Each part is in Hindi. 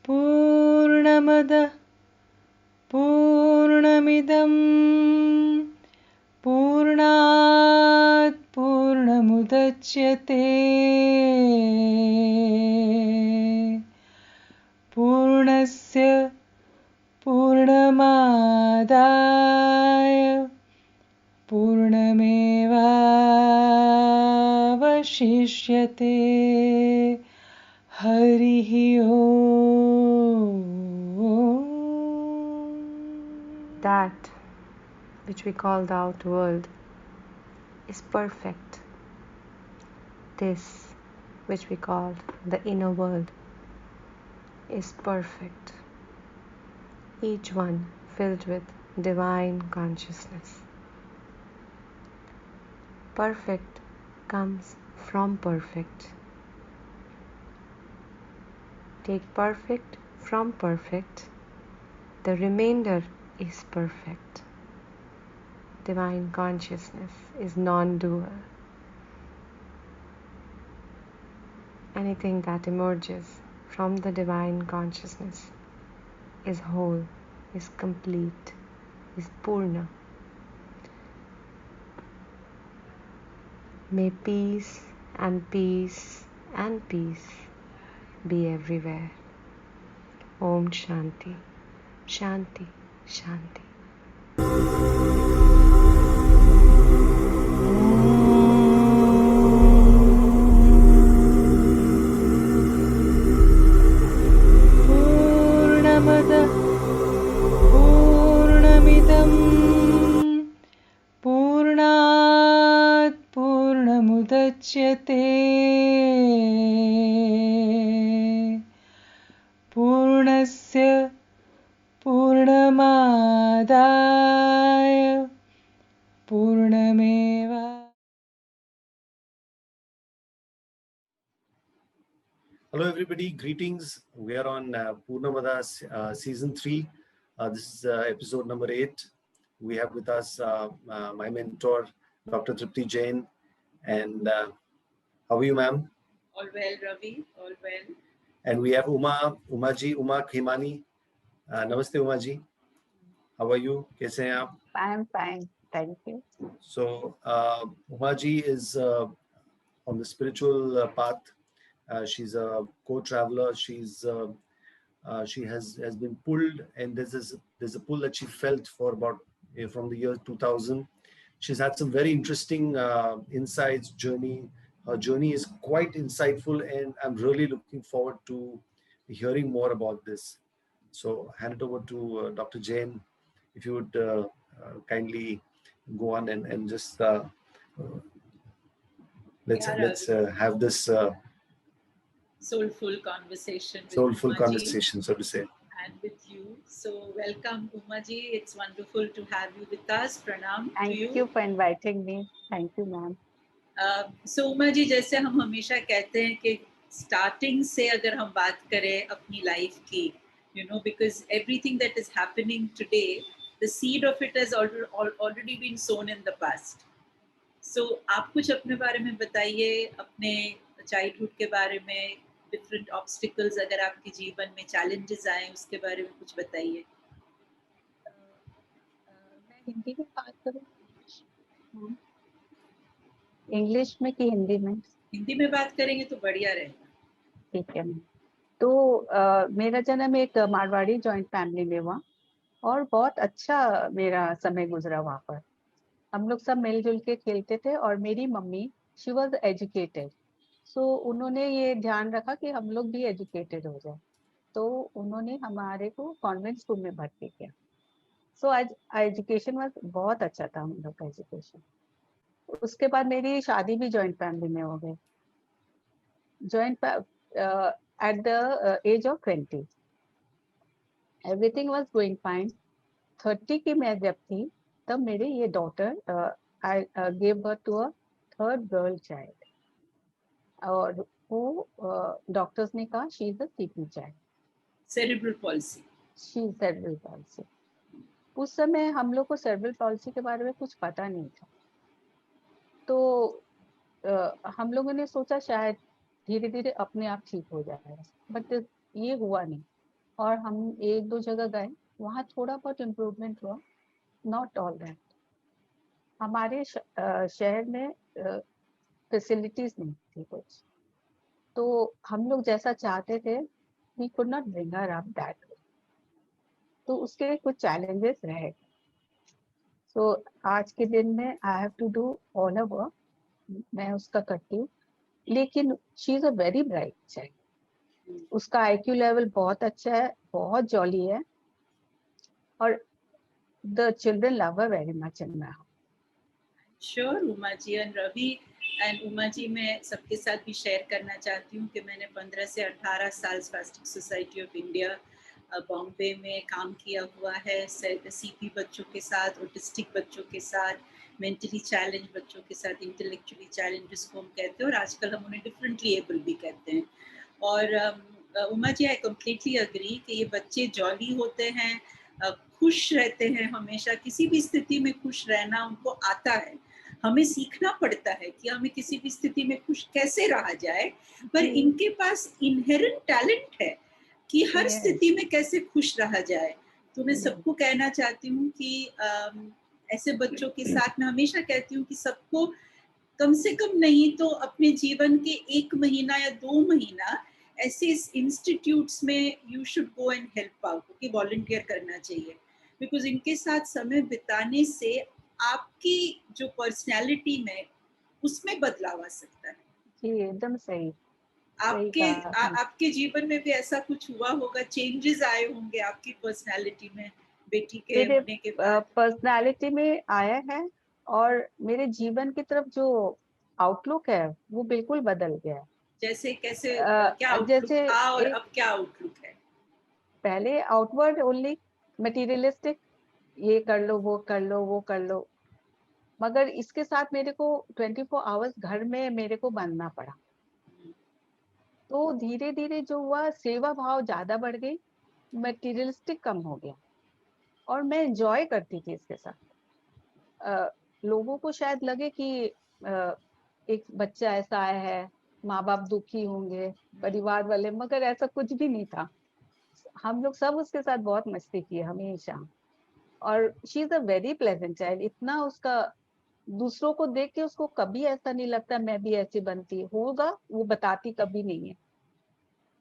पूर्णमदः पूर्णमिदं पूर्णात् पूर्णमुदच्यते पूर्णस्य पूर्णमादाय पूर्णमेवावशिष्यते हरिः ओम्. That which we call the outer world is perfect. This which we call the inner world is perfect. Each one filled with divine consciousness. Perfect comes from perfect. Take perfect from perfect. The remainder is perfect. Divine consciousness is non-dual. Anything that emerges from the divine consciousness is whole, is complete, is Purna. May peace and peace and peace be everywhere. Om Shanti, Shanti, Shanti. पूर्णमदः पूर्णमिदं पूर्णात् पूर्णमुदच्यते पूर्णस्य पूर्णमादाय पूर्णमेव. Hello everybody, greetings. We are on Purnamada season 3. This is episode number 8. We have with us my mentor, Dr. Tripti Jain. And how are you, ma'am? All well, Ravi, all well. And we have Uma Khemani. Namaste, Umaji. How are you? Kaise hain aap? I'm fine, thank you. So, Umaji is on the spiritual path. She's a co-traveler. She has been pulled, and there's a pull that she felt for about from the year 2000. She's had some very interesting insights, journey. Her journey is quite insightful, and I'm really looking forward to hearing more about this. So hand it over to Dr. Jain, if you would kindly go on and just let's have this soulful conversation with soulful Umaji conversation, so to say. and with you. So welcome, Umaji. It's wonderful to have you with us. Pranam to Thank you for inviting me. Thank you, ma'am. So Umaji, जैसे हम हमेशा कहते हैं कि स्टार्टिंग से अगर हम बात करें अपनी लाइफ की, you know, because everything that is happening today, the seed of it has already been sown in the past. So आप कुछ अपने बारे में बताइए, अपने चाइल्डहुड के बारे में, डिफरेंट ऑब्स्टिकल्स अगर आपके जीवन में चैलेंजेस आए उसके बारे में कुछ बताइए. मैं हिंदी में बात करूँ, इंग्लिश में कि हिंदी में? हिंदी में बात करेंगे तो बढ़िया रहेगा. ठीक है. तो मेरा जन्म एक मारवाड़ी जॉइंट फैमिली में हुआ और बहुत अच्छा मेरा समय गुजरा वहाँ पर. हम लोग सब मिलजुल के खेलते थे और मेरी मम्मी शी वॉज एजुकेटेड, सो उन्होंने ये ध्यान रखा कि हम लोग भी एजुकेटेड हो जाए, तो उन्होंने हमारे को कॉन्वेंट स्कूल में भर्ती किया. सो आज एजुकेशन वाज बहुत अच्छा था हम लोग का एजुकेशन. उसके बाद मेरी शादी भी जॉइंट फैमिली में हो गई. Joint at the age of 20 everything was going fine. 30 की मैं जब थी तब मेरे ये daughter I give birth to a third girl child और वो डॉक्टर्स ने कहा she is a CP child, cerebral palsy. She is cerebral palsy. उस समय हम लोग को सेरेब्रल पॉलिसी के बारे में कुछ पता नहीं था. तो हम लोगों ने सोचा शायद धीरे धीरे अपने आप ठीक हो जाएगा, बट ये हुआ नहीं। और हम एक दो जगह गए, वहाँ थोड़ा बहुत इम्प्रूवमेंट हुआ, नॉट ऑल दैट। हमारे शहर में फैसिलिटीज नहीं थी कुछ, तो हम लोग जैसा चाहते थे we could not bring her up that, तो उसके कुछ चैलेंजेस रहे। सो आज के दिन में I have to do all a work, मैं उसका करती हूँ, लेकिन she is a very bright child, उसका आईक्यू लेवल बहुत अच्छा है, बहुत जॉली है, और the children love her very much in my house. Sure Uma ji and Ravi and Uma ji, मैं सबके साथ भी शेयर करना चाहती हूँ कि मैंने 15 से 18 साल spastic society of India Bombay में काम किया हुआ है, सीपी बच्चों के साथ, ऑटिस्टिक बच्चों के साथ, मेंटली चैलेंज बच्चों के साथ, इंटेलेक्चुअली चैलेंज जिसको हम कहते हैं, और आजकल हम उन्हें डिफरेंटली एबल भी कहते हैं। और Uma ji, I completely agree कि ये बच्चे जॉली होते हैं, खुश रहते हैं, हमेशा किसी भी स्थिति में खुश रहना उनको आता है। हमें सीखना पड़ता है कि हमें किसी भी स्थिति में खुश कैसे रहा जाए, पर इनके पास इनहेरेंट टैलेंट है कि हर स्थिति में कैसे खुश रहा जाए। तो मैं सबको कहना चाहती हूँ कि ऐसे बच्चों के साथ मैं हमेशा कहती हूँ कि सबको कम से कम नहीं तो अपने जीवन के 1 महीना या 2 महीना ऐसे इंस्टीट्यूट्स में you should go and help out, कि वॉलंटियर करना चाहिए, बिकॉज इनके साथ समय बिताने से आपकी जो पर्सनैलिटी में उसमें बदलाव आ सकता है। जी एकदम सही, आपके जीवन में भी ऐसा कुछ हुआ होगा, चेंजेस आए होंगे आपकी पर्सनैलिटी में बेटी के मेरे होने के बाद? पर्सनालिटी में आया है, और मेरे जीवन की तरफ जो आउटलुक है वो बिल्कुल बदल गया है। जैसे कैसे, क्या आउटलुक जैसे था और अब क्या आउटलुक है? पहले आउटवर्ड ओनली मटेरियलिस्टिक, ये कर लो, वो कर लो, वो कर लो, मगर इसके साथ मेरे को 24 आवर्स घर में मेरे को बनना पड़ा, तो धीरे धीरे जो हुआ सेवा भाव ज्यादा बढ़ गई, मटेरियलिस्टिक कम हो गया, और मैं एंजॉय करती थी इसके साथ। लोगों को शायद लगे कि एक बच्चा ऐसा आया है, माँ बाप दुखी होंगे, परिवार वाले, मगर ऐसा कुछ भी नहीं था। हम लोग सब उसके साथ बहुत मस्ती की हमेशा, और she is a very pleasant child. इतना उसका दूसरों को देख के उसको कभी ऐसा नहीं लगता मैं भी ऐसी बनती होगा, वो बताती कभी नहीं है।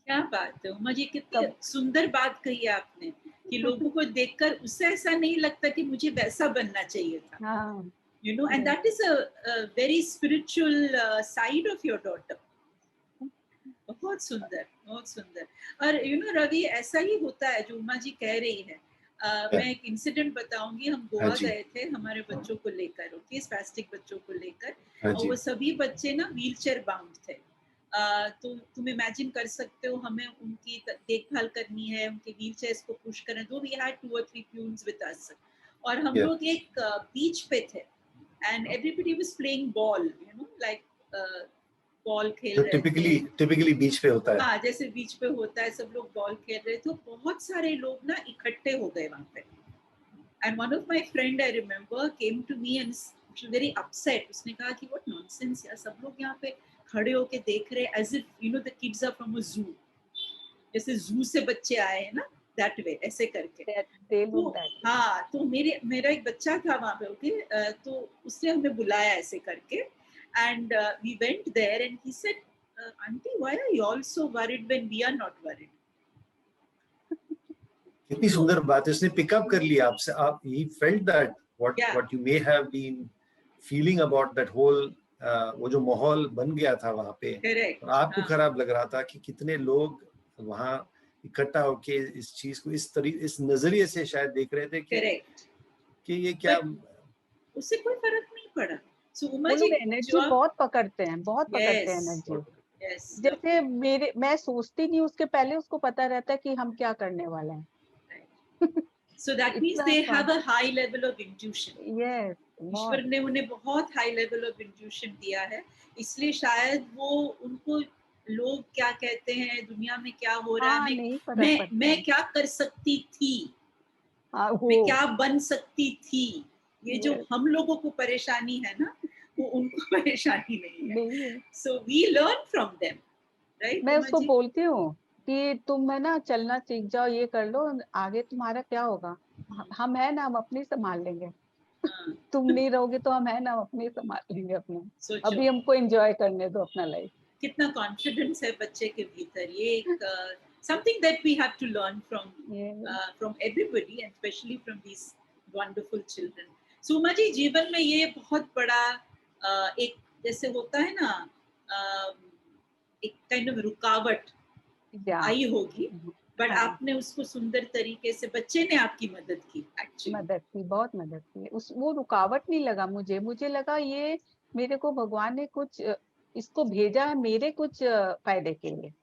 क्या बात है उमा जी, कितनी सुंदर बात कही आपने कि लोगों को देखकर उससे ऐसा नहीं लगता कि मुझे वैसा बनना चाहिए था। हाँ, you know, and that is a very spiritual side of your daughter. बहुत सुंदर, बहुत सुंदर। और यू नो रवि, ऐसा ही होता है जो उमा जी कह रही है। मैं एक इंसिडेंट बताऊंगी। हम गोवा गए थे हमारे बच्चों को लेकर, ओके, स्पैस्टिक बच्चों को लेकर, और वो सभी बच्चे ना व्हीलचेयर बाउंड थे। तो तुम इमेजिन कर सकते हो, हमें उनकी देखभाल करनी है, उनके व्हीलचेयर्स को पुश करना, though we had 2 or 3 peons with us, और हम लोग एक बीच पे थे, and everybody was playing ball, you know, like ball खेल रहे थे। टिपिकली बीच पे होता है। हाँ, जैसे बीच पे होता है, सब लोग बॉल खेल रहे थे, बहुत सारे लोग ना इकट्ठे हो गए वहां पे। And one of my friend, I remember, came to me and very upset. उसने कहा कि व्हाट नॉनसेंस यार, सब लोग यहाँ पे खड़े होके देख रहे हैं, as if you know the kids are from a zoo, जैसे जू से बच्चे आए हैं ना, दैट वे, ऐसे करके। तो हाँ, तो मेरा एक बच्चा था वहां पे, ओके, तो उसने हमें बुलाया ऐसे करके, and we went there and he said, auntie, why are you all so worried when we are not worried? कितनी सुंदर बात है, उसने पिकअप कर लिया आपसे। आप he felt that what you may have been feeling about that whole वो जो माहौल बन गया था वहां पे, Correct. और आपको खराब लग रहा था कि कितने लोग वहां इकट्ठा होके इस चीज को इस नजरिए से शायद देख रहे थे कि ये क्या, उससे कोई फर्क नहीं पड़ा। So, वो लोग एनर्जी बहुत पकड़ते हैं, बहुत पकड़ते हैं एनर्जी। जैसे मैं सोचती नहीं, उसके पहले उसको पता रहता है कि हम क्या करने वाले हैं। So that means they have a high level of intuition. Yes, ईश्वर ने उन्हें बहुत हाई लेवल ऑफ इंट्यूशन दिया है, इसलिए शायद वो उनको लोग क्या कहते हैं, दुनिया में क्या हो रहा है, मैं क्या कर सकती थी, मैं क्या बन सकती थी, ये जो हम लोगों को परेशानी है ना, वो उनको परेशानी नहीं है. नहीं है। So we learn from them, right? मैं उमा उसको जी? बोलती हूँ कि तुम है ना चलना सीख जाओ, ये कर लो, आगे तुम्हारा क्या होगा, हम है ना, हम अपनी संभाल लेंगे। हाँ, तुम नहीं रहोगे तो हम है ना, हम अपनी संभाल लेंगे अपना। सोचो अभी हमको एंजॉय करने दो अपना लाइफ। कितना कॉन्फिडेंस है बच्चे के भीतर. ये एक something that we have to learn from everybody and specially from these wonderful children. Suma ji, जीवन में ये बहुत बड़ा एक जैसे होता है ना, एक काइंड ऑफ रुकावट या आई होगी, बट हाँ, आपने उसको सुंदर तरीके से, बच्चे ने आपकी मदद की एक्चुअली. मदद की, बहुत मदद की। उस वो रुकावट नहीं लगा मुझे, मुझे लगा ये मेरे को भगवान ने कुछ इसको भेजा है मेरे कुछ फायदे के लिए।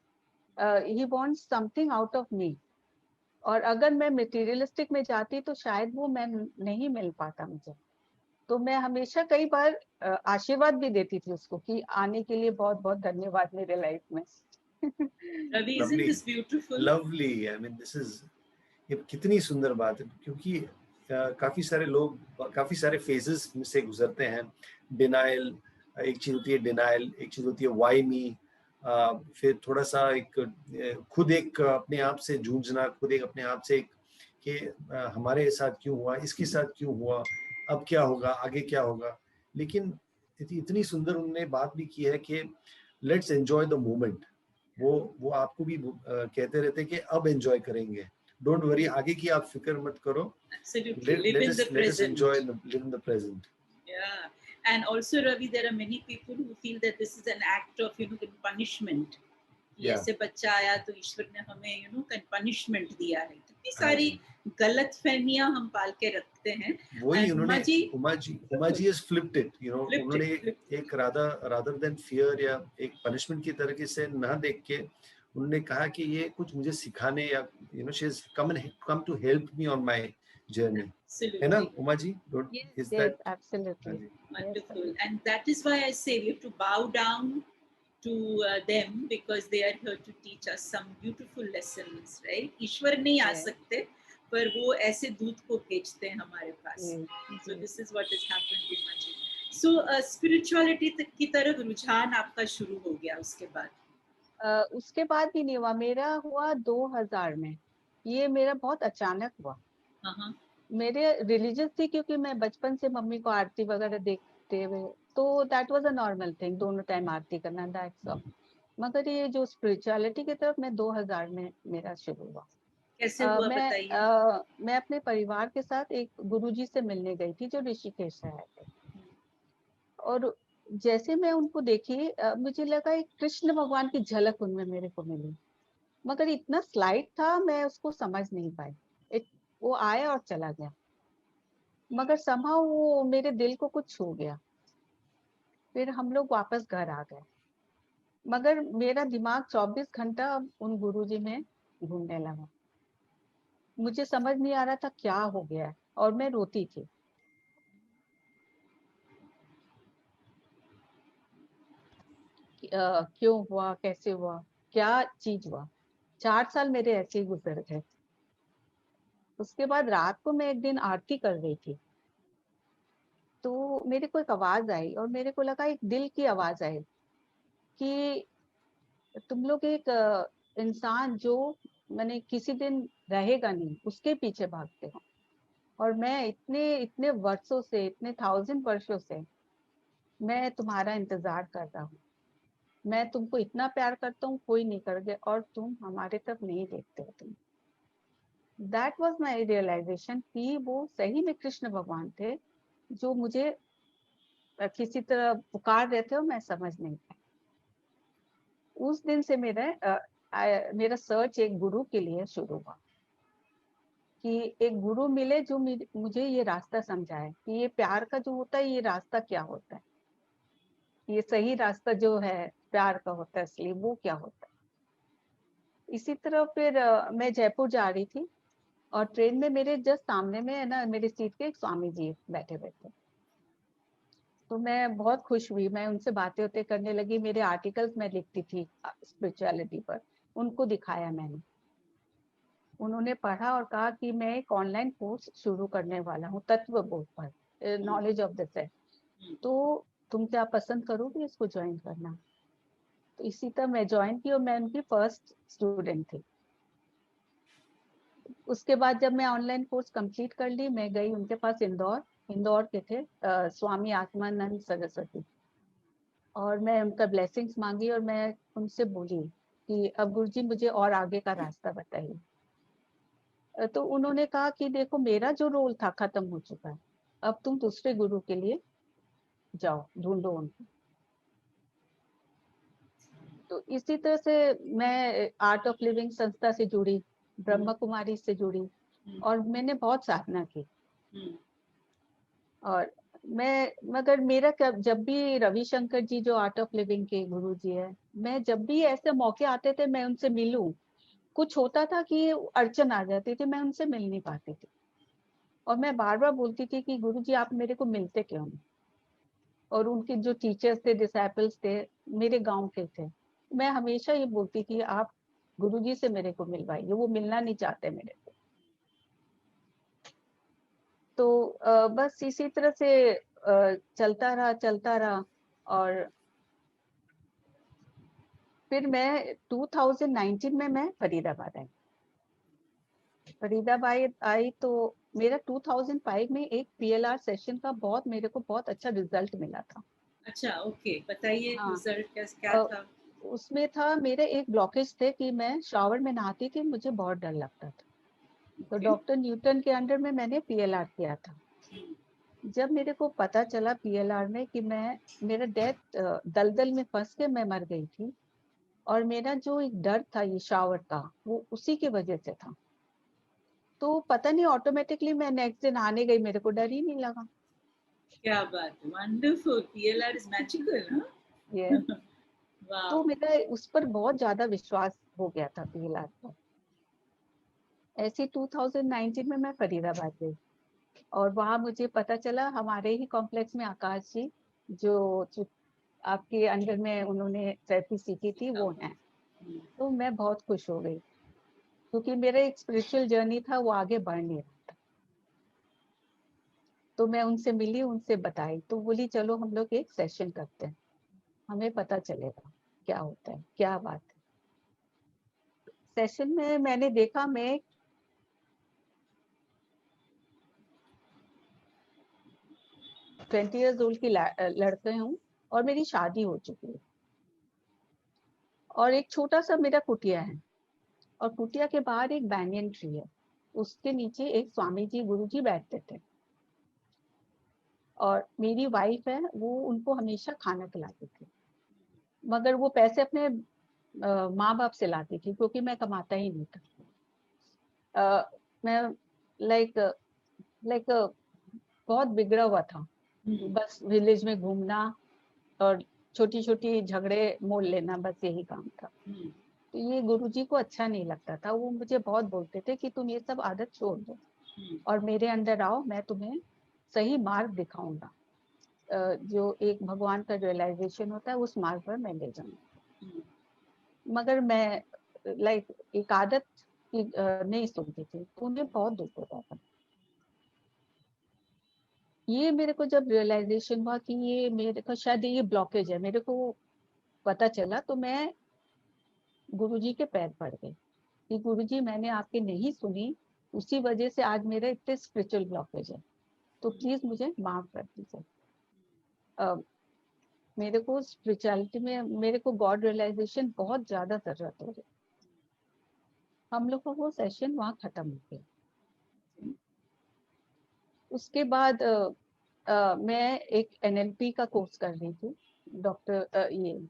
He wants something out of me. और अगर मैं मटेरियलिस्टिक में जाती तो शायद वो मैं नहीं मिल पाता मुझे। तो मैं हमेशा कई बार आशीर्वाद भी देती थी उसको कि आने के लिए बहुत बहुत धन्यवाद मेरे लाइफ में। Ravi, isn't Lovely, this beautiful? lovely. I mean, this is, ये कितनी सुंदर बात है, क्योंकि काफी सारे लोग काफी सारे फेजेस में से गुजरते हैं. डिनाइल, एक चीज होती है डिनाइल, एक चीज होती है वाई मी, फिर थोड़ा सा एक खुद एक अपने आप से जूझना, खुद एक अपने आप से एक कि हमारे साथ क्यों हुआ, इसके साथ क्यों हुआ, अब क्या होगा, आगे क्या होगा. लेकिन इतनी सुंदर उन्होंने बात भी की है कि लेट्स एंजॉय द मोमेंट. वो आपको भी कहते रहते हैं कि अब एंजॉय करेंगे, डोंट वरी, आगे की आप फिक्र मत करो, Absolutely. Live in the let us present. enjoy live in the present. Yeah. And also, Ravi, there are many people who feel that this is an act of, punishment. कि Yeah. ऐसे बच्चा आया तो ईश्वर ने हमें पनिशमेंट दिया है. कितनी हाँ सारी जी. गलत फहमियां हम पाल के रखते हैं. वही And उन्होंने Uma Uma ji has flipped it, Flipped उन्होंने it. एक rather than fear या एक punishment की तरीके से ना देख के उन्होंने कहा कि ये कुछ मुझे सिखाने या she has come to help me on my journey. है ना Absolutely. Uma ji? Is yes, that absolutely. हाँ जी. Wonderful. Yes, And that is why I say we have to bow down to them, because they are here to teach us some beautiful lessons, right? ईश्वर नहीं आ Yes. सकते, पर वो ऐसे दूत को भेजते हैं हमारे पास. So yes. this is what has happened with Maji. So spirituality की तरफ रुझान आपका शुरू हो गया उसके बाद. उसके बाद भी नहीं हुआ, मेरा हुआ 2000 में। ये मेरा बहुत अचानक हुआ। हाँ. मेरे रिलीजियस थी क्योंकि मैं बचपन से मम्मी को आरती वगैरह देखते हुए, तो that was a normal thing, दोनों टाइम आरती करना, दैट्स ऑल। मगर ये जो स्पिरिचुअलिटी की तरफ मैं 2000 में मेरा शुरू हुआ। कैसे हुआ बताइए. मैं अपने परिवार के साथ एक गुरुजी से मिलने गई थी जो ऋषिकेश से आए थे। और जैसे मैं उनको देखी मुझे लगा एक कृष्ण भगवान की झलक उनमें मेरे को मिली, मगर इतना स्लाइड था मैं उसको समझ नहीं पाई। वो आया और चला गया, मगर somehow वो मेरे दिल को कुछ छू गया। फिर हम लोग वापस घर आ गए, मगर मेरा दिमाग 24 घंटा उन गुरुजी में घूमने लगा। मुझे समझ नहीं आ रहा था क्या हो गया है, और मैं रोती थी। क्यों हुआ, कैसे हुआ, क्या चीज हुआ। 4 साल मेरे ऐसे ही गुजर गए। उसके बाद रात को मैं एक दिन आरती कर रही थी, तो मेरे को एक आवाज आई और मेरे को लगा एक दिल की आवाज आई कि तुम लोग एक इंसान जो मैंने किसी दिन रहेगा नहीं उसके पीछे भागते हो, और मैं इतने इतने वर्षों से, इतने 1000 वर्षों से मैं तुम्हारा इंतजार कर रहा हूँ। मैं तुमको इतना प्यार करता हूँ, कोई नहीं करके, और तुम हमारे तरफ नहीं देखते हो। तुम, दैट वाज माय रियलाइजेशन कि वो सही में कृष्ण भगवान थे जो मुझे किसी तरह पुकार रहे थे और मैं समझ नहीं पाई। उस दिन से मेरा सर्च एक गुरु के लिए शुरू हुआ कि एक गुरु मिले जो मुझे ये रास्ता समझाए कि ये प्यार का जो होता है ये रास्ता क्या होता है, ये सही रास्ता जो है प्यार का होता है असली, वो क्या होता है। इसी तरह फिर मैं जयपुर जा रही थी और ट्रेन में मेरे जस्ट सामने में है ना, मेरी सीट पे एक स्वामी जी बैठे हुए थे। तो मैं बहुत खुश हुई, मैं उनसे बातें होते करने लगी। मेरे आर्टिकल्स मैं लिखती थी स्पिरिचुअलिटी पर, उनको दिखाया मैंने। उन्होंने पढ़ा और कहा कि मैं एक ऑनलाइन कोर्स शुरू करने वाला हूँ तत्व बोध पर, नॉलेज ऑफ द सेल्फ। तो तुम क्या पसंद करोगे इसको ज्वाइन करना? तो इसी तरह मैं ज्वाइन की और मैं उनकी फर्स्ट स्टूडेंट थी। उसके बाद जब मैं ऑनलाइन कोर्स कंप्लीट कर ली, मैं गई उनके पास इंदौर के थे स्वामी आत्मानंद सरस्वती, और मैं उनका ब्लेसिंग्स मांगी और मैं उनसे बोली कि अब गुरुजी मुझे और आगे का रास्ता बताइए। तो उन्होंने कहा कि देखो मेरा जो रोल था खत्म हो चुका है, अब तुम दूसरे गुरु के लिए जाओ, ढूंढो उनको। तो इसी तरह से मैं आर्ट ऑफ लिविंग संस्था से जुड़ी, ब्रह्मा कुमारी से जुड़ी, और मैंने बहुत साधना की। और मगर मेरा जब भी रविशंकर जी जो आर्ट ऑफ लिविंग के गुरु जी है, मैं जब भी ऐसे मौके आते थे मैं उनसे मिलूं, कुछ होता था कि अड़चन आ जाती थी, मैं उनसे मिल नहीं पाती थी। और मैं बार बार बोलती थी कि गुरु जी आप मेरे को मिलते क्यों नहीं? और उनके जो टीचर्स थे, डिसाइपल्स थे, मेरे गांव के थे, मैं हमेशा ये बोलती थी आप गुरुजी से मेरे को मिलवाइए, वो मिलना नहीं चाहते मेरे को। तो बस इसी तरह से चलता रहा। और फिर मैं 2019 में मैं फरीदाबाद आई तो मेरा 2005 में एक PLR सेशन का मेरे को बहुत अच्छा रिजल्ट मिला था। अच्छा, ओके, बताइए हाँ, रिजल्ट क्या था? उसमें था मेरे एक ब्लॉकेज थे कि मैं शावर में नहाती थी, मुझे बहुत डर लगता था। तो Okay. डॉक्टर न्यूटन के अंडर में मैंने PLR किया था। जब मेरे को पता चला PLR में कि मेरा डेथ दलदल में फंस के मैं मर गई थी, और मेरा जो एक डर था ये शावर का, वो उसी की वजह से था। तो पता नहीं ऑटोमेटिकली मैं नेक्स्ट दिन आने गई, मेरे को डर ही नहीं लगा। क्या बात है, वंडरफुल, PLR इज मैजिकल, हाँ? ये तो वाओ। मेरा उस पर बहुत ज्यादा विश्वास हो गया था PLR पर। ऐसे 2019 में मैं फरीदाबाद गई, और वहां मुझे पता चला हमारे ही कॉम्प्लेक्स में आकाश जी जो आपके अंडर में उन्होंने थेरेपी सीखी थी वो है। तो मैं बहुत खुश हो गई, क्योंकि मेरा एक स्पिरिचुअल जर्नी था वो आगे बढ़ नहीं रहा था। तो मैं उनसे मिली, उनसे बताई, तो बोली चलो हम लोग एक सेशन करते हैं, हमें पता चलेगा क्या होता है, क्या बात है। सेशन में मैंने देखा मैं 20 इयर्स ओल्ड की लड़के हूँ, और मेरी शादी हो चुकी है, और एक छोटा सा मेरा कुटिया है, और कुटिया के बाहर एक बैंगन ट्री है, उसके नीचे एक स्वामी जी गुरु जी बैठते थे, और मेरी वाइफ है वो उनको हमेशा खाना खिलाती थी, मगर वो पैसे अपने माँ बाप से लाती थी, क्योंकि मैं कमाता ही नहीं था। मैं लाइक लाइक बहुत बिगड़ा हुआ था, बस विलेज में घूमना और छोटी छोटी झगड़े मोल लेना, बस यही काम था। तो ये गुरुजी को अच्छा नहीं लगता था, वो मुझे बहुत बोलते थे कि तुम ये सब आदत छोड़ दो और मेरे अंदर आओ, मैं तुम्हें सही मार्ग दिखाऊंगा, जो एक भगवान का रियलाइजेशन होता है उस मार्ग पर मैं ले जाऊंगा। मगर मैं लाइक एक आदत की नहीं सुनती थी, तो उन्हें बहुत दुख होता था। ये मेरे को जब रियलाइजेशन हुआ कि ये मेरे को शायद ये ब्लॉकेज है, मेरे को पता चला, तो मैं गुरुजी के पैर पड़ गई कि गुरुजी मैंने आपकी नहीं सुनी, उसी वजह से आज मेरा इतने स्पिरिचुअल ब्लॉकेज है, तो प्लीज मुझे माफ कर दीजिए। मेरे को स्पिरिचुअलिटी में मेरे को गॉड रियलाइजेशन बहुत ज्यादा जरूरत हो रही। हम लोग का वो सेशन वहाँ खत्म हो गया। उसके बाद मैं एक NLP का कोर्स कर रही थी, डॉक्टर ये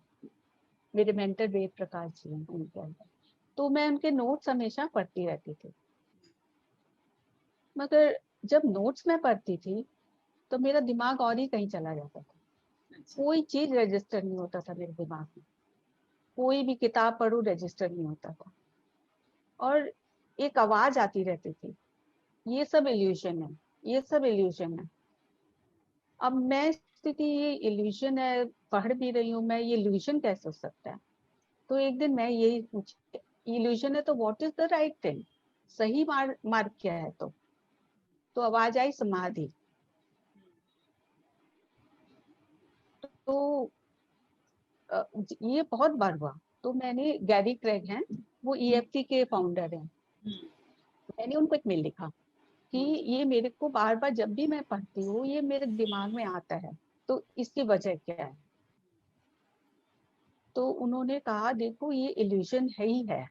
मेरे मेंटर वेद प्रकाश जी हैं उनके अंदर, तो मैं उनके नोट्स हमेशा पढ़ती रहती थी। मगर जब नोट्स में पढ़ती थी तो मेरा दिमाग और ही कहीं चला जाता था, कोई चीज रजिस्टर नहीं होता था मेरे दिमाग में, कोई भी किताब पढ़ूं रजिस्टर नहीं होता था, और एक आवाज आती रहती थी, ये सब इल्यूशन है, ये सब इल्यूशन है। अब मैं स्थिति ये इल्यूशन है, पढ़ भी रही हूँ मैं, ये इल्यूशन कैसे हो सकता है? तो एक दिन मैं यही पूछी, इल्यूशन है तो what is the right thing, सही मार्ग क्या है? तो आवाज आई समाधि। ये बहुत बार हुआ। तो मैंने, गैरी क्रेग हैं, वो EFT के फाउंडर हैं, मैंने उनको एक मेल लिखा कि ये मेरे को बार बार जब भी मैं पढ़ती हूँ ये मेरे दिमाग में आता है, तो इसकी वजह क्या है? तो उन्होंने कहा देखो ये इल्यूजन है ही है,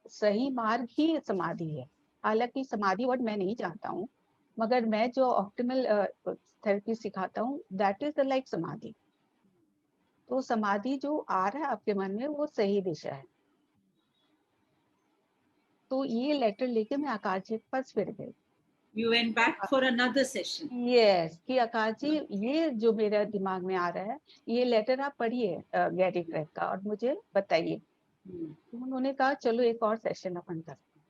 सही मार्ग ही समाधि है। हालांकि समाधि वर्ड मैं नहीं जानता हूँ, मगर मैं जो ऑप्टिमल थेरेपी सिखाता हूँ दैट इज लाइक समाधि। तो समाधि जो आ रहा है आपके मन में वो सही दिशा है। तो ये लेटर लेके मैं आकाश जी के पास फिर गई। You went back for another session. Yes, कि आकाश जी ये जो मेरा दिमाग में आ रहा है ये लेटर आप पढ़िए गैरी क्रेग का और मुझे बताइए। तो उन्होंने कहा चलो एक और सेशन अपन करते हैं।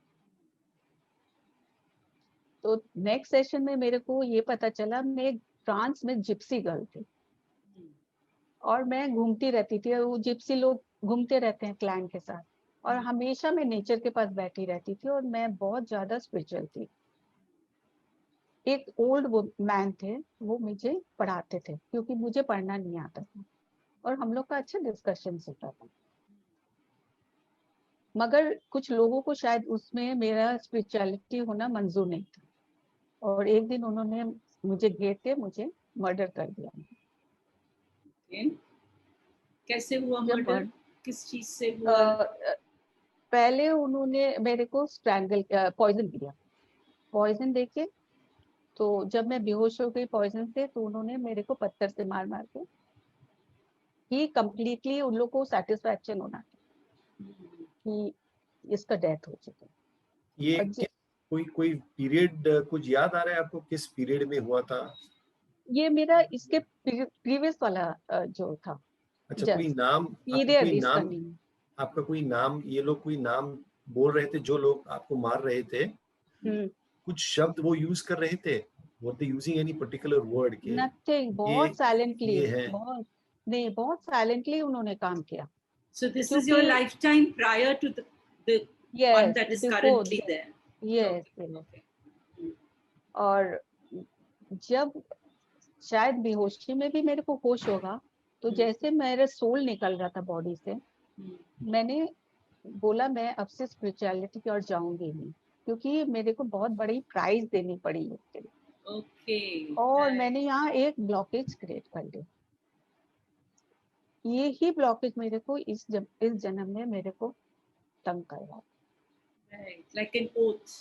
तो नेक्स्ट सेशन में मेरे को ये पता चला मैं एक फ्रांस में जिप्सी गर्ल थी और मैं घूमती रहती थी। वो जिप्सी लोग घूमते रहते हैं क्लैन के साथ, और हमेशा मैं नेचर के पास बैठी रहती थी और मैं बहुत ज्यादा स्पिरिचुअल थी। एक ओल्ड मैन थे, वो मुझे पढ़ाते थे क्योंकि मुझे पढ़ना नहीं आता था, और हम लोग का अच्छा डिस्कशन होता था। मगर कुछ लोगों को शायद उसमें मेरा स्पिरिचुअलिटी होना मंजूर नहीं था, और एक दिन उन्होंने मुझे घेर के मुझे मर्डर कर दिया। Okay. कैसे हुआ जब मर्डर? किस चीज से हुआ? पहले उन्होंने मेरे को स्ट्रैंगल पॉइजन दिया, पॉइजन देके तो जब मैं बेहोश हो गई पॉइजन से, तो उन्होंने मेरे को पत्थर से मार मार के, कि कंप्लीटली उन लोग को सेटिस्फैक्शन होना कि इसका डेथ हो चुका है। ये और कोई कोई पीरियड कुछ याद आ रहा है आपको, किस पीरियड में हुआ था? ये मेरा इसके प्रीवियस वाला जो था। अच्छा, कोई जस्ट नाम, आपका पीरियड कोई इसका नाम, नहीं। आपका कोई नाम, ये लोग कोई नाम बोल रहे थे जो लोग आपको मार रहे थे? कुछ शब्द वो यूज कर रहे थे? Were they using any particular word के नथिंग, ये बहुत साइलेंटली, ये है? बहुत नहीं, बहुत साइलेंटली उन्होंने काम किया। So this is your क्योंकि lifetime prior to the one yes, that is before, currently there. Yes. Okay. और जब शायद बेहोशी में भी मेरे को होश होगा, तो जैसे मेरा सोल निकल रहा था बॉडी से, मैंने बोला मैं अब से स्पिरिचुअलिटी की ओर जाऊंगी नहीं, क्योंकि मेरे को बहुत बड़ी प्राइस देनी पड़ी उसके लिए। Okay. और मैंने यहाँ एक ब्लॉकेज क्रिएट कर लिया। ये ही ब्लॉकेज मेरे को इस जन्म में मेरे को तंग कर रहा। Right. Like an oath.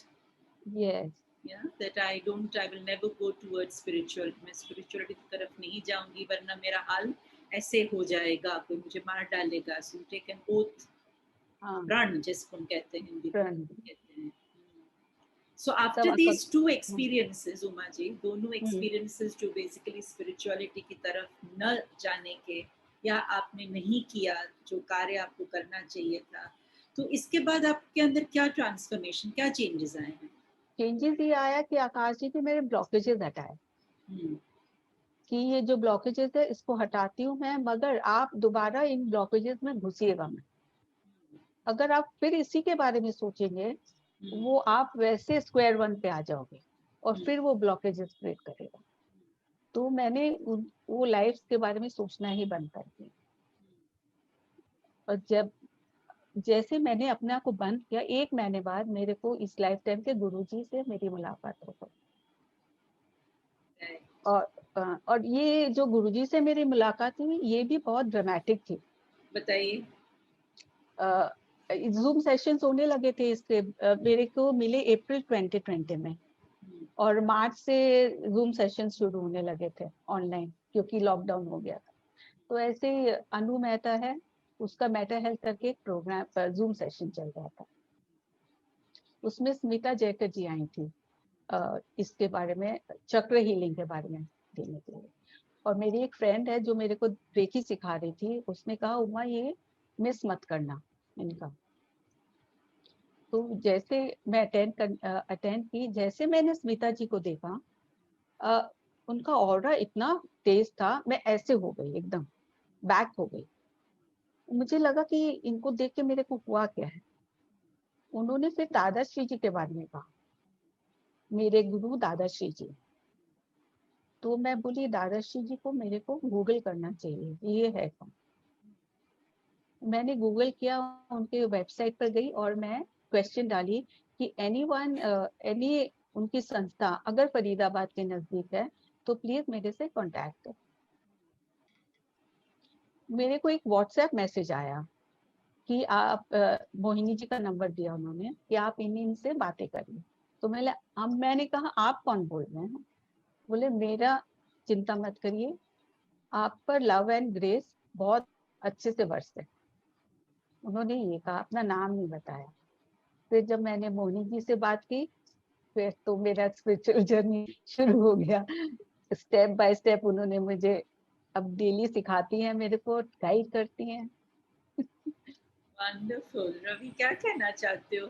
Yes, Yeah, that I will never go towards spirituality. मैं spirituality की तरफ नहीं जाऊंगी, वरना मेरा हाल ऐसे हो जाएगा, कोई मुझे मार डालेगा. So you take an oath. हाँ, प्रण जिसको हम कहते हैं हिंदी में प्रण। कहते हैं. So after सब these two experiences, Uma ji, दोनों हम्म, experiences जो basically spirituality की तरफ न जाने के, या आपने नहीं किया जो कार्य आपको करना चाहिए था, तो इसके बाद आपके अंदर क्या ट्रांसफॉर्मेशन, क्या चेंजेस आए हैं? चेंजेस ये आया कि आकाश जी ने मेरे ब्लॉकेजेस हटाए, कि ये जो ब्लॉकेजेस है इसको हटाती हूँ मैं, मगर आप दोबारा इन ब्लॉकेजेस में घुसिएगा मत। अगर आप फिर इसी के बारे में सोचेंगे, वो आप वैसे स्क्वायर वन पे आ जाओगे और फिर वो ब्लॉकेजेस क्रिएट करेगा। तो मैंने वो लाइफ के बारे में सोचना ही बंद कर दिया। और जब जैसे मैंने अपने आप को बंद किया, 1 महीने बाद मेरे को इस लाइफ टाइम के गुरुजी से मेरी मुलाकात हो गई। और ये जो गुरुजी से मेरी मुलाकात हुई ये भी बहुत ड्रामेटिक थी। बताइए। जूम सेशंस होने लगे थे इसके, मेरे को मिले अप्रैल 2020 में, और मार्च से जूम सेशन शुरू होने लगे थे ऑनलाइन, क्योंकि लॉकडाउन हो गया था। तो ऐसे ही अनु मेहता है, उसका मेटा हेल्थ करके एक प्रोग्राम जूम सेशन चल रहा था, उसमें स्मिता जयकर जी आई थी इसके बारे में, चक्र हीलिंग के बारे में देने के लिए। और मेरी एक फ्रेंड है जो मेरे को रेकी सिखा रही थी, उसने कहा उमा ये मिस मत करना। मैंने कहा, तो जैसे मैं अटेंड की, जैसे मैंने स्मिता जी को देखा, उनका ऑरा इतना तेज था, मैं ऐसे हो गई, एकदम बैक हो गई। मुझे लगा कि इनको देख के मेरे को हुआ क्या है। उन्होंने फिर दादाश्री जी के बारे में कहा, मेरे गुरु दादाश्री जी। तो मैं बोली दादाश्री जी को मेरे को गूगल करना चाहिए, ये है कौन। मैंने गूगल किया, उनके वेबसाइट पर गई और मैं क्वेश्चन डाली कि एनीवन एनी उनकी संस्था अगर फरीदाबाद के नजदीक है तो प्लीज मेरे से कांटेक्ट करें। मेरे को एक व्हाट्सएप मैसेज आया कि आप मोहिनी जी का नंबर दिया उन्होंने कि आप इनसे बातें करिए। तो मैंने कहा आप कौन बोल रहे हैं? बोले मेरा चिंता मत करिए, आप पर लव एंड ग्रेस बहुत अच्छे से बरसे। उन्होंने ये कहा, अपना नाम नहीं बताया। फिर जब मैंने मोहिनी जी से बात की, फिर तो मेरा स्पिरिचुअल जर्नी शुरू हो गया। स्टेप बाय स्टेप उन्होंने मुझे अब डेली सिखाती हैं, मेरे को गाइड करती हैं। वंडरफुल। रवि, क्या कहना चाहते हो?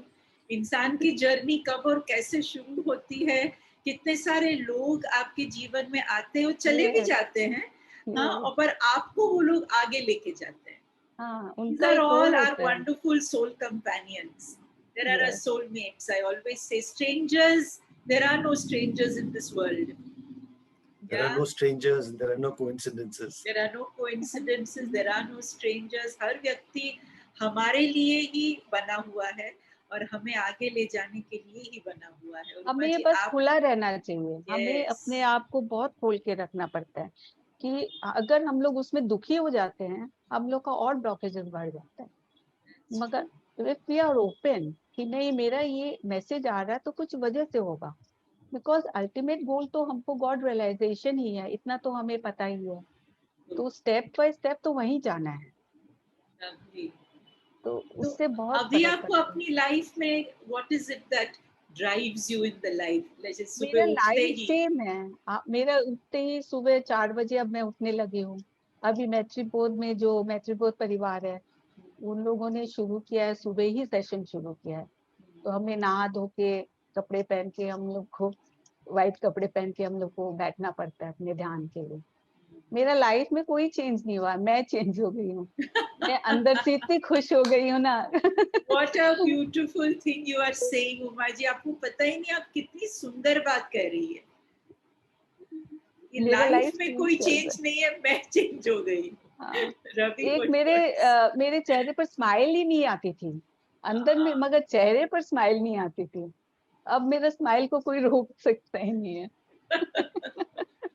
इंसान की जर्नी कब और कैसे शुरू होती है? कितने सारे लोग आपके जीवन में आते हैं और चले भी Yes, जाते हैं, हाँ, yes, और पर आपको वो लोग आगे लेके जाते हैं। हाँ, These उनका are एक all रोल our होता है। wonderful soul companions. There are our Yes, soulmates. I always say strangers, there are no strangers in this world. There are Yeah, no strangers and there are no coincidences. there are no coincidences, there are no strangers. हर व्यक्ति हमारे लिए ही बना हुआ है और हमें आगे ले जाने के लिए ही बना हुआ है। और उमा हमें जी, बस आप, खुला रहना चाहिए। हमें यस, अपने आप को बहुत खोल के रखना पड़ता है कि अगर हम लोग उसमें दुखी हो जाते हैं, हम लोग का और ब्लॉकेजेस बढ़ जाता है। मगर इफ वी आर ओपन कि नहीं, मेरा ये मैसेज आ रहा है तो कुछ वजह से होगा, बिकॉज अल्टीमेट गोल तो हमको गॉड रियलाइजेशन ही है, इतना तो हमें पता ही है। तो स्टेप बाय स्टेप तो वहीं जाना है, lovely. तो तो उससे बहुत अभी फर्क आपको पड़ता है। अपनी लाइफ में what is it that drives you in the life? जैसे मेरा सुबह उठते लाइफ ही, सेम है। मेरा उठते ही सुबह 4 बजे अब मैं उठने लगी हूँ। अभी मैत्रीपोध में जो मैत्रीपोध परिवार है, उन लोगों ने शुरू किया है, सुबह ही सेशन शुरू किया है। तो हमें नहा धो के कपड़े पहन के हम लोग को, व्हाइट कपड़े पहन के हम लोग को बैठना पड़ता है अपने ध्यान के लिए। मेरा लाइफ में कोई चेंज नहीं हुआ, मैं चेंज हो गई हूँ। मैं अंदर से इतनी खुश हो गई हूँ ना। What a beautiful thing you are saying, Uma ji. आपको पता ही नहीं आप कितनी सुंदर बात कह रही है। ये मेरा लाइफ लाइफ में चेंज कोई कर चेंज गया। नहीं है, मैं चेंज हो गई। हाँ, रवि, एक what is, मेरे चेहरे पर स्माइल ही नहीं आती थी अंदर में, मगर चेहरे पर स्माइल नहीं आती थी। अब मेरे स्माइल को कोई रोक सकता ही नहीं है।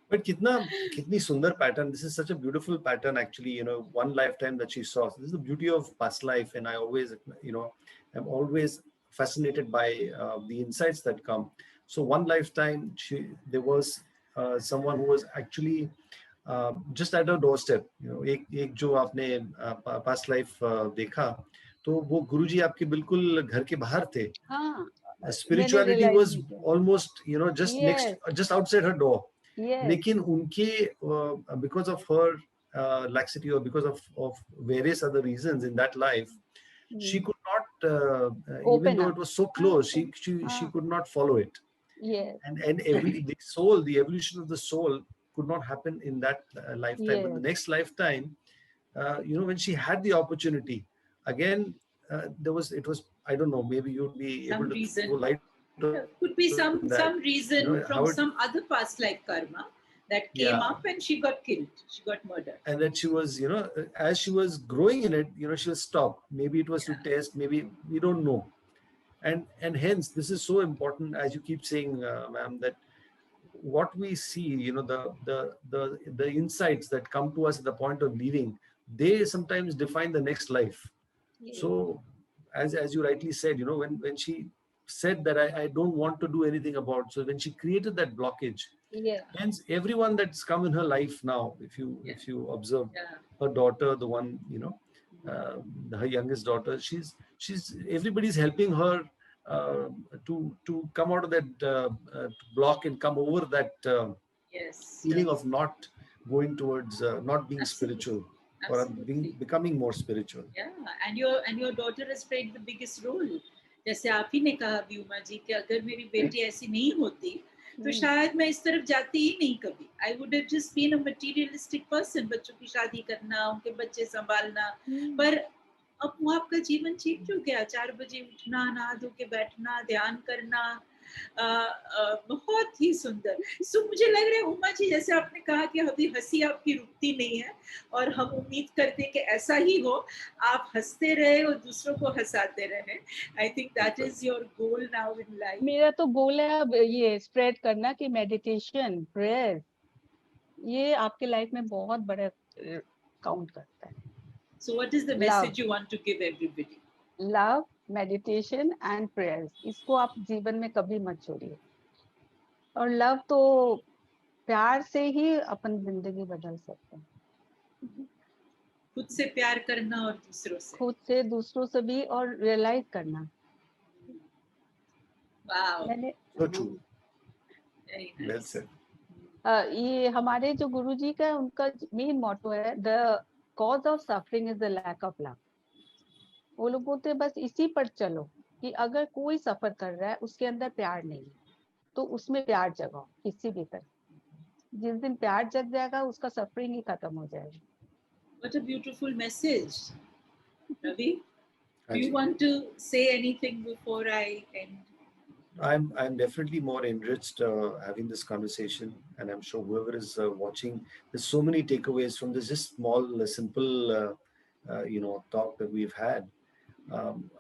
But kitni sundar pattern. This is such a beautiful pattern actually, one lifetime that she saw. So this is the beauty of past life. And I always, I'm always fascinated by the insights that come. So one lifetime, there was someone who was actually just at her doorstep. एक जो आपने past life देखा, तो वो गुरुजी आपके बिल्कुल घर के बाहर थे. हाँ, मैंने Spirituality रियलाइज was नहीं किया। almost, just next, yes, just outside her door. Yes, लेकिन उनके because of her laxity or because of various other reasons in that life, she could not, even open though it up. was so हाँ, close, she हाँ, could not follow it. Yes, And the evolution of the soul could not happen in that lifetime. But the yes, next lifetime, when she had the opportunity, again, it was, I don't know, maybe you'd be able some to throw reason, light could be on that, some reason from how it, some other past life karma that came yeah. up and she got killed, she got murdered. And that she was, as she was growing in it, she was stopped. Maybe it was to test, maybe we don't know. And hence, this is so important, as you keep saying, ma'am, that what we see, the insights that come to us at the point of leaving, they sometimes define the next life. So, as you rightly said, when she said that I don't want to do anything about, so when she created that blockage, yes, hence everyone that's come in her life now, if you observe Yeah. her daughter, the one, her youngest daughter, she's everybody's helping her to come out of that block and come over that Yes, feeling of not going towards not being absolutely, spiritual or absolutely. becoming more spiritual. Yeah, and your daughter has played the biggest role. जैसे आप ही ने कहा अभी उमा जी कि अगर मेरी बेटी ऐसी नहीं होती तो शायद मैं इस तरफ जाती ही नहीं कभी। I would have just been a materialistic person, बच्चों की शादी करना, उनके बच्चे संभालना। पर अब वो आपका जीवन चेंज हो गया। 4 बजे उठना, नहा धो के बैठना, ध्यान करना, बहुत ही सुंदर। सो मुझे लग रहा है उमा जी, जैसे आपने कहा कि अभी हंसी आपकी रुकती नहीं है, और हम उम्मीद करते हैं कि ऐसा ही हो, आप हंसते रहे और दूसरों को हंसाते रहे। I think that is your goal now in life. मेरा तो गोल है अब ये स्प्रेड करना कि मेडिटेशन, प्रेयर, ये आपके लाइफ में बहुत बड़ा काउंट करता है। So what is the message you want to give everybody? Love, meditation and prayers, इसको आप जीवन में कभी मत छोड़िए। और लव तो प्यार से ही अपन जिंदगी बदल सकते हैं। खुद से प्यार करना और दूसरों से, खुद से, दूसरों से भी, और रियलाइज करना। वाओ, मैंने So true. Very Well nice. said. ये हमारे जो गुरुजी का, उनका मेन मोटो है, the cause of suffering is the lack of love. वो लोग बोलते हैं बस इसी पर चलो कि अगर कोई सफर कर रहा है उसके अंदर प्यार नहीं है तो उसमें प्यार जगाओ किसी भी तरह। जिस दिन प्यार जग जाएगा उसका सफरिंग ही खत्म हो जाएगा। What a beautiful message. Ravi, do you Haji. want to say anything before I end? I'm definitely more enriched having this conversation, and I'm sure whoever is watching, there's so many takeaways from this just small, simple, talk that we've had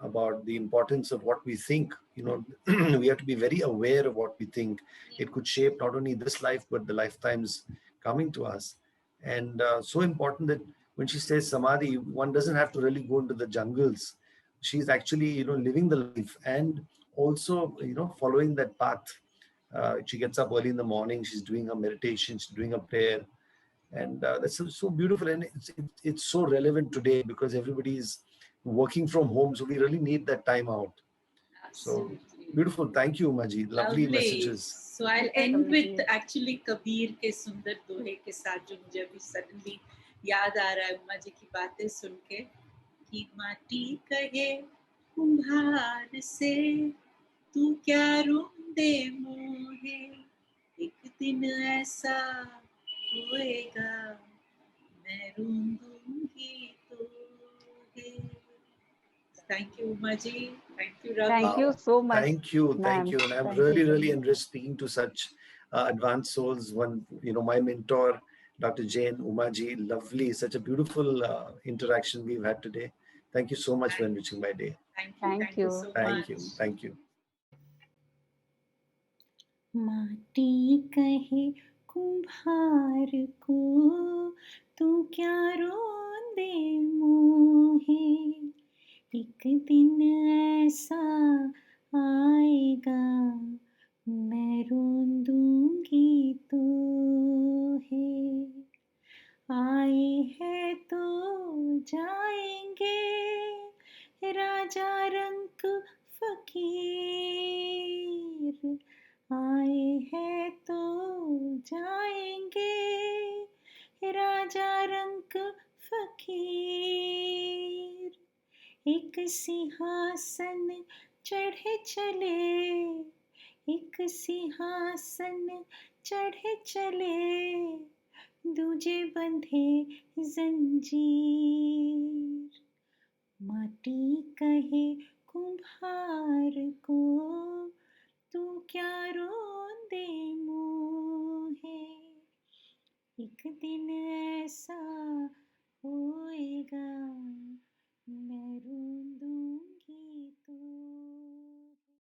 about the importance of what we think. We have to be very aware of what we think. It could shape not only this life but the lifetimes coming to us. And so important that when she says samadhi, one doesn't have to really go into the jungles. She's actually living the life, and also following that path. She gets up early in the morning, she's doing her meditation, she's doing her prayer, and that's so beautiful. And it's so relevant today because everybody is working from home, so we really need that time out. So Absolutely. beautiful. Thank you, Umaji. Lovely Lovely. messages. So I'll end with actually Kabir के सुंदर दोहे के साथ, जो मुझे अभी सडनली याद आ रहा है उमा जी की बातें सुन के, कि माटी कहे कुम्हार से तू क्या रोंदे मोहे, एक दिन ऐसा होएगा मैं रोंदूंगी तोहे। Thank you, Uma ji. Thank you, Ravi. Thank you so much. Thank you. ma'am. And I'm Thank you really, so really much. enriched speaking to such advanced souls. One, my mentor, Dr. Jain, Umaji, lovely, such a beautiful interaction we've had today. Thank you so much for enriching my day. Thank you so Thank you. much. Thank you. माटी कहे कुम्हार को तू क्या रोंदे मोहे, एक दिन ऐसा आएगा मैं रोंदूंगी तो है। आए हैं तो जाएंगे राजा रंक फकीर, आए हैं तो जाएंगे राजा रंक फकीर, एक सिंहासन चढ़े चले, एक सिंहासन चढ़े चले, दूजे बंधे जंजीर। माटी कहे कुम्हार को तू क्या रोंदे मोहे, एक दिन